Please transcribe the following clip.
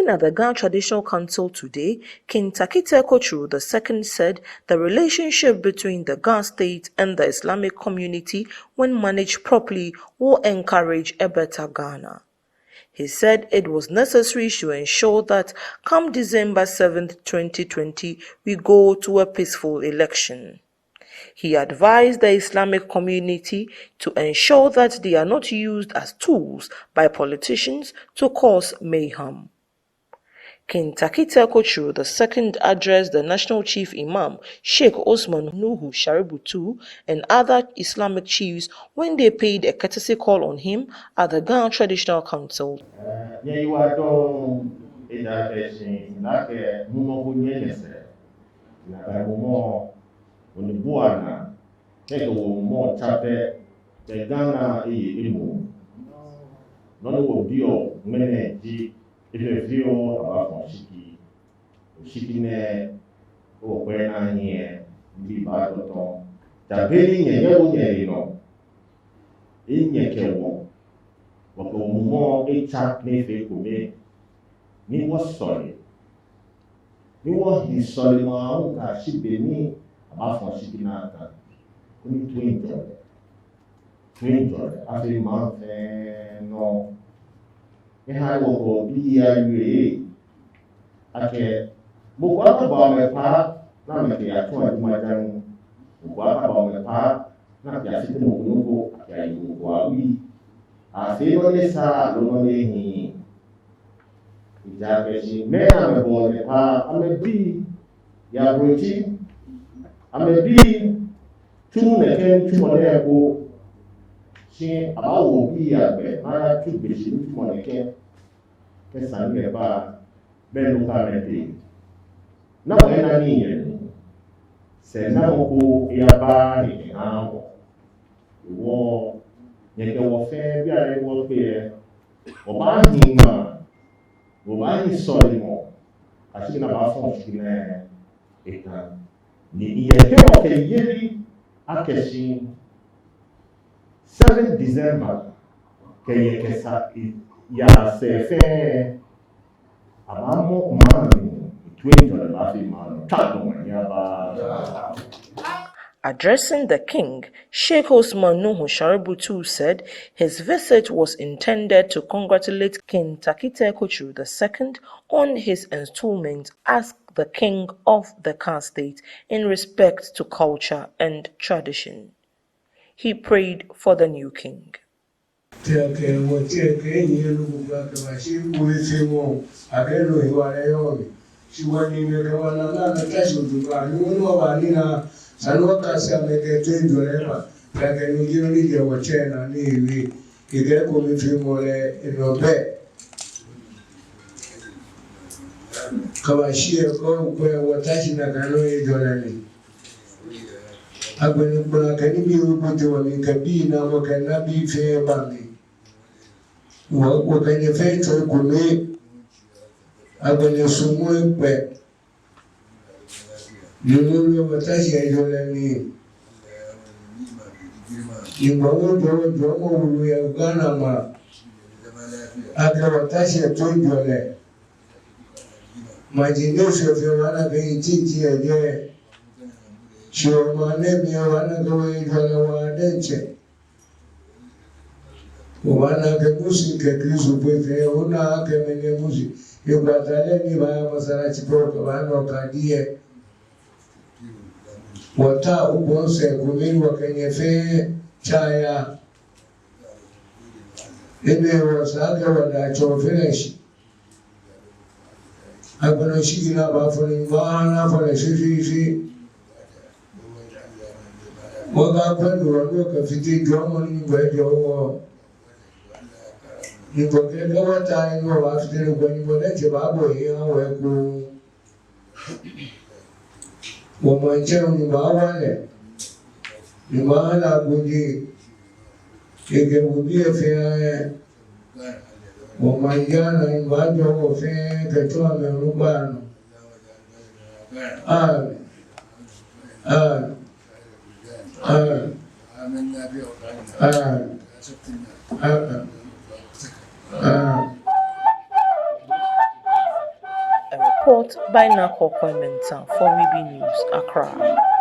Speaking at the Ghana Traditional Council today, King Tackie Teiko Tsuru II said the relationship between the Ghana state and the Islamic community, when managed properly, will encourage a better Ghana. He said it was necessary to ensure that come December 7, 2020, we go to a peaceful election. He advised the Islamic community to ensure that they are not used as tools by politicians to cause mayhem. King Tackie Teiko Tsuru II addressed the National Chief Imam Sheik Osmanu Nuhu Sharubutu and other Islamic chiefs when they paid a courtesy call on him at the Ghana Traditional Council. Addressing the king, Sheik Osman Nuhu Sharubutu said his visit was intended to congratulate King Tackie Teiko Tsuru II on his installment as the king of the Ghana state in respect to culture and tradition. He prayed for the new king. Report by Nako Koimenta for Ribi News, Accra.